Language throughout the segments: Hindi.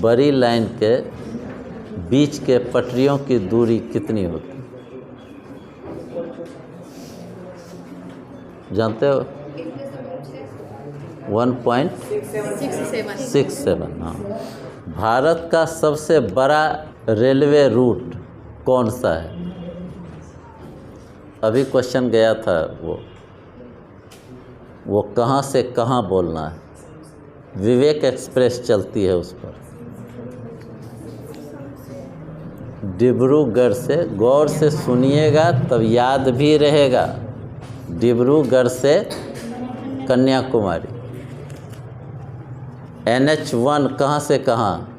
बड़ी लाइन के बीच के पटरियों की दूरी कितनी होती है? जानते हो? 1.67। हाँ। भारत का सबसे बड़ा रेलवे रूट कौन सा है? अभी क्वेश्चन गया था वो कहाँ से कहाँ बोलना है। विवेक एक्सप्रेस चलती है उस पर। डिब्रूगढ़ से, गौर से सुनिएगा तब याद भी रहेगा। डिब्रूगढ़ से कन्याकुमारी। NH1 कहाँ से कहाँ?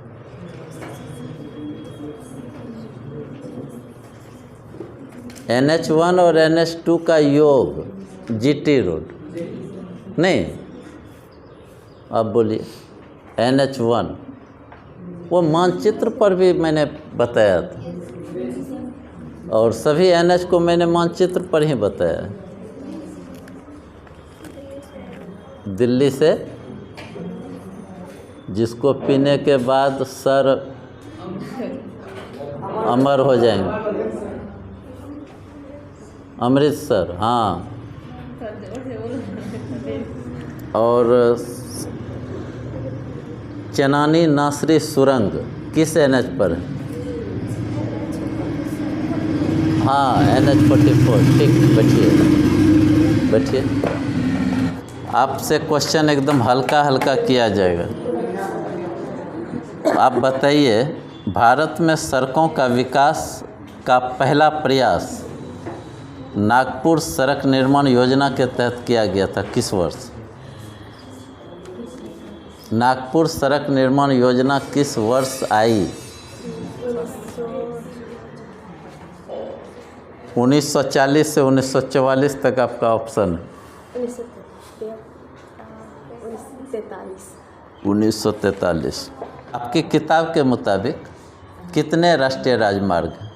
NH1 और NH2 का योग GT रोड नहीं। अब बोलिए NH1 वो मानचित्र पर भी मैंने बताया था, और सभी NH को मैंने मानचित्र पर ही बताया। दिल्ली से, जिसको पीने के बाद सर अमर हो जाएंगे, अमृतसर। हाँ। और चनानी नासरी सुरंग किस NH पर है? हाँ, NH44। ठीक, बैठिए। आपसे क्वेश्चन एकदम हल्का हल्का किया जाएगा। आप बताइए, भारत में सड़कों का विकास का पहला प्रयास नागपुर सड़क निर्माण योजना के तहत किया गया था किस वर्ष? नागपुर सड़क निर्माण योजना किस वर्ष आई? 1940 से 1944 तक आपका ऑप्शन है। 1943। आपकी किताब के मुताबिक कितने राष्ट्रीय राजमार्ग हैं?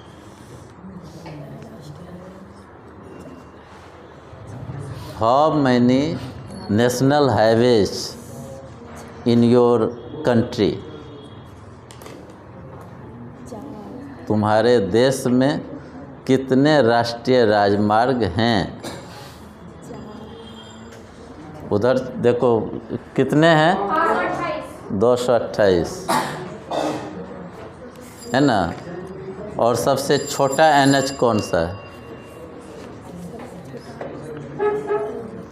How many national highways in your country? तुम्हारे देश में कितने राष्ट्रीय राजमार्ग हैं? उधर देखो कितने हैं? 228 है ना। और सबसे छोटा NH कौन सा है?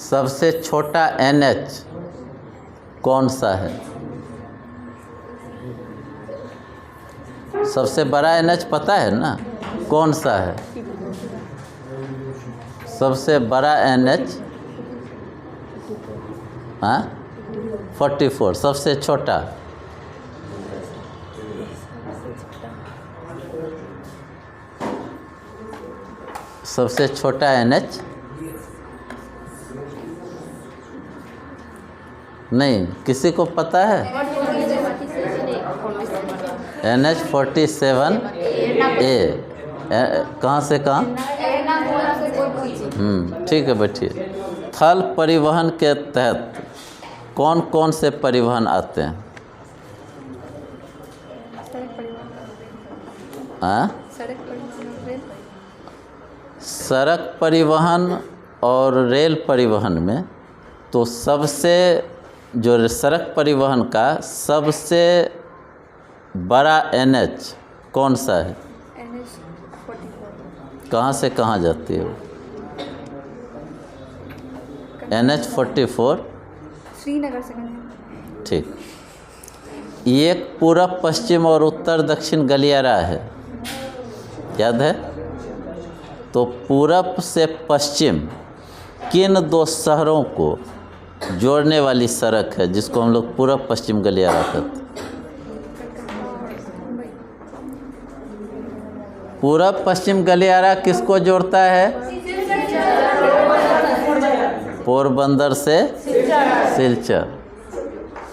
सबसे छोटा NH कौन सा है? सबसे बड़ा NH पता है ना कौन सा है? सबसे बड़ा NH 44। सबसे छोटा NH नहीं, किसी को पता है? NH47A। कहाँ से कहाँ? ठीक है, बैठिए। थल परिवहन के तहत कौन कौन से परिवहन आते हैं? सड़क परिवहन और रेल परिवहन में तो सबसे जो सड़क परिवहन का सबसे बड़ा NH कौन सा है? कहाँ से कहाँ जाती है? NH44 श्रीनगर से। ठीक। एक पूरब पश्चिम और उत्तर दक्षिण गलियारा है, याद है? तो पूरब से पश्चिम किन दो शहरों को जोड़ने वाली सड़क है जिसको हम लोग पूरब पश्चिम गलियारा कहते हैं? पूरब पश्चिम गलियारा किसको जोड़ता है? पोरबंदर से सिलचर।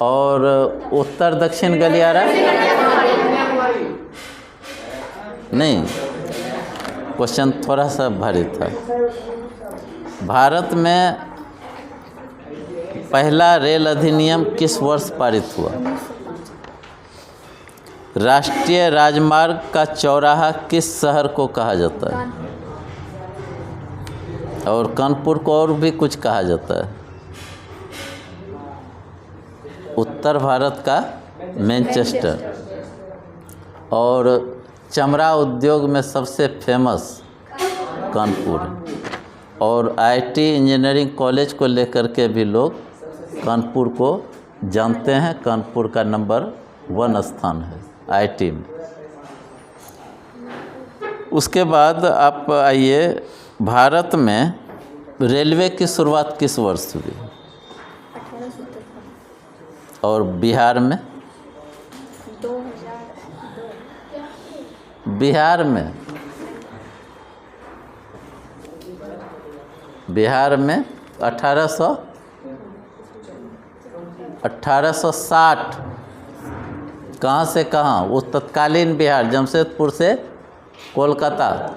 और उत्तर दक्षिण गलियारा नहीं, क्वेश्चन थोड़ा सा भारी था। भारत में पहला रेल अधिनियम किस वर्ष पारित हुआ? राष्ट्रीय राजमार्ग का चौराहा किस शहर को कहा जाता है? कानपुर। और कानपुर को और भी कुछ कहा जाता है। उत्तर भारत का मैनचेस्टर। और चमड़ा उद्योग में सबसे फेमस कानपुर है। और आईटी इंजीनियरिंग कॉलेज को लेकर के भी लोग कानपुर को जानते हैं। कानपुर का नंबर 1 स्थान है आईटी में। उसके बाद आप आइए, भारत में रेलवे की शुरुआत किस वर्ष हुई? 1853। और बिहार में? 2002। बिहार में 1860। कहाँ से कहाँ? वो तत्कालीन बिहार, जमशेदपुर से कोलकाता।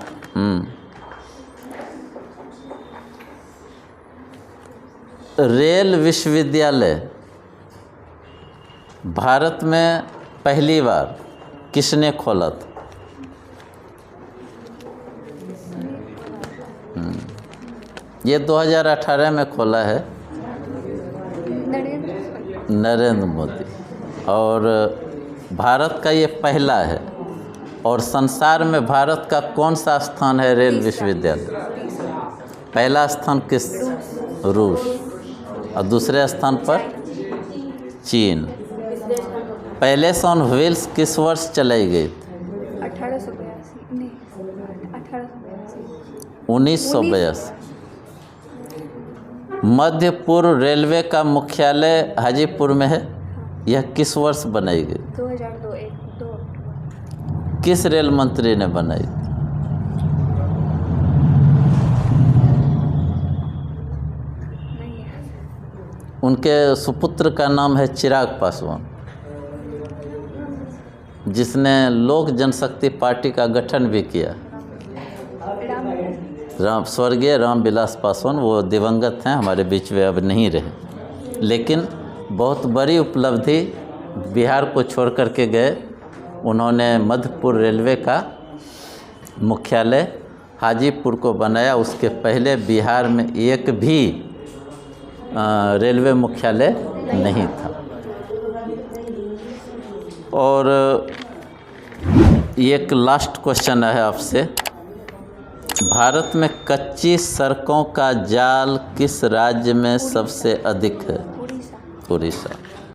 रेल विश्वविद्यालय भारत में पहली बार किसने खोला था? ये 2018 में खोला है नरेंद्र मोदी। और भारत का ये पहला है। और संसार में भारत का कौन सा स्थान है रेल विश्वविद्यालय? पहला स्थान किस? रूस। और दूसरे स्थान पर चीन। पहले सन व्हील्स किस वर्ष चलाई गई थी? 1982। मध्य पूर्व रेलवे का मुख्यालय हाजीपुर में है। यह किस वर्ष बनाई गई? 2002। 2 अक्टूबर। किस रेल मंत्री ने बनाई? उनके सुपुत्र का नाम है चिराग पासवान, जिसने लोक जनशक्ति पार्टी का गठन भी किया। स्वर्गीय रामविलास पासवान, वो दिवंगत हैं, हमारे बीच में अब नहीं रहे। लेकिन बहुत बड़ी उपलब्धि बिहार को छोड़ करके गए। उन्होंने मध्यपुर रेलवे का मुख्यालय हाजीपुर को बनाया। उसके पहले बिहार में एक भी रेलवे मुख्यालय नहीं था। और एक लास्ट क्वेश्चन है आपसे। भारत में कच्ची सड़कों का जाल किस राज्य में सबसे अधिक है? उड़ीसा। उड़ीसा।